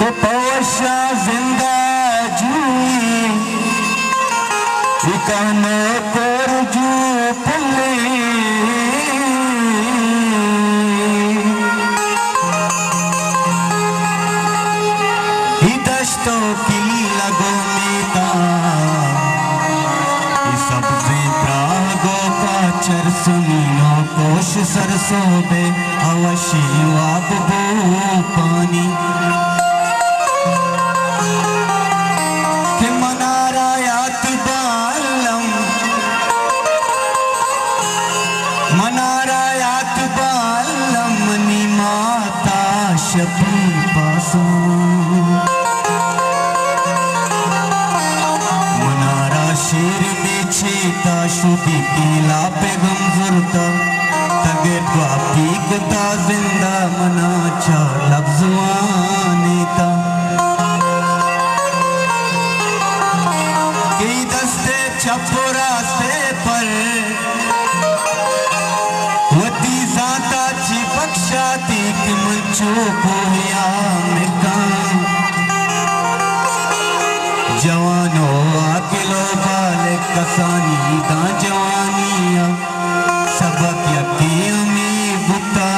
तो पवशा जिंदा जुई ठिकाने पर जू पुले ही दश्तों की लगो मीता सबसे प्रागो पाचर सुनियो कोश सरसों बे अवशी वाब बो पानी मनारायात बालम मनी माता शपी पासो मनारा शेर में छेता शुदी पीला पेगम जुरता तगे द्वापी कुता जिंदा मना चा लफ्जवानेता कई दस्ते छपो रास्ते पर वती जाता ची बख्शाती कि मंचो पोया मिका जवानो आकिलो बाले कसानी दा जवानिया सबक यकी अमी बुता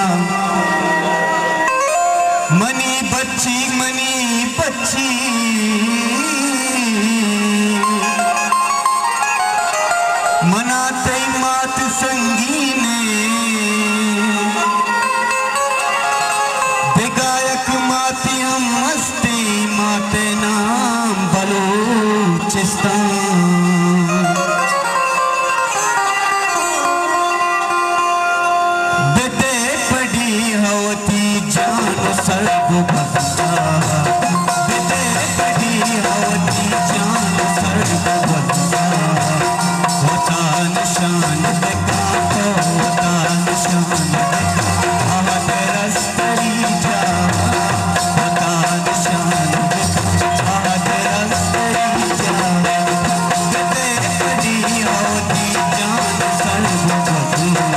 मनी बच्ची मनाते मात संगीने बेगायक माती हम मस्ती माते नाम बलूचिस्तान बेटे पड़ी होती जान सर्व बख्शा बेटे पड़ी होती जान सर्व बख्शा होता निशान देखा तो होता निशान देखा आवाज रस्तरी जा होता निशान देखा आवाज रस्तरी जा बेटे पड़ी होती जान सर्व बख्शा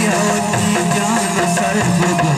होती जान सर्वगुण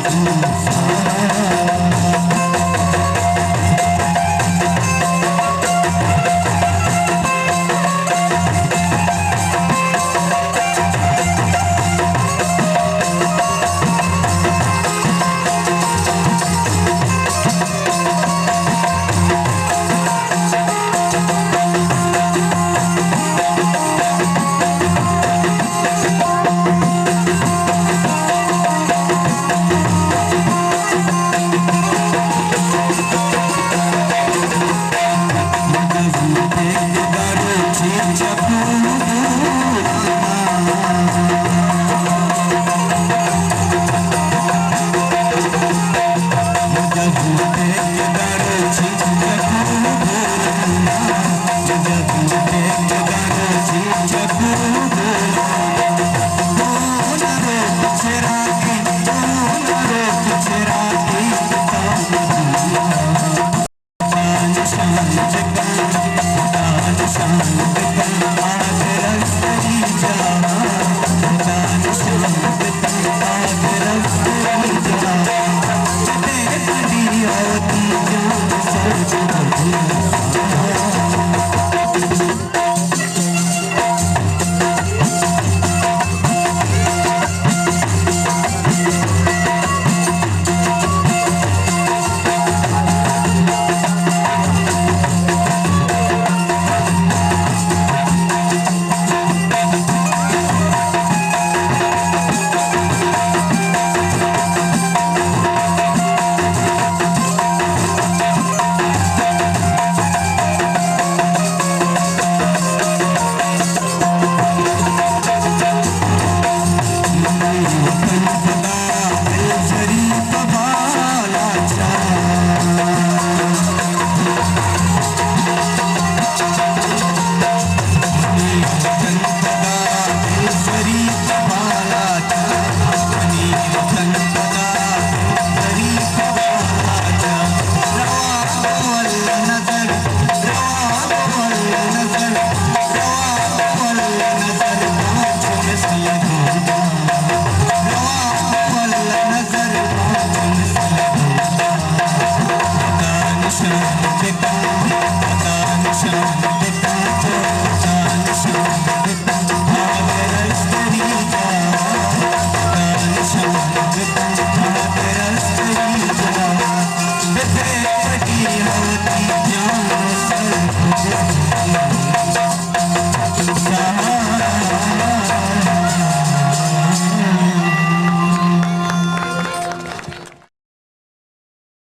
Sa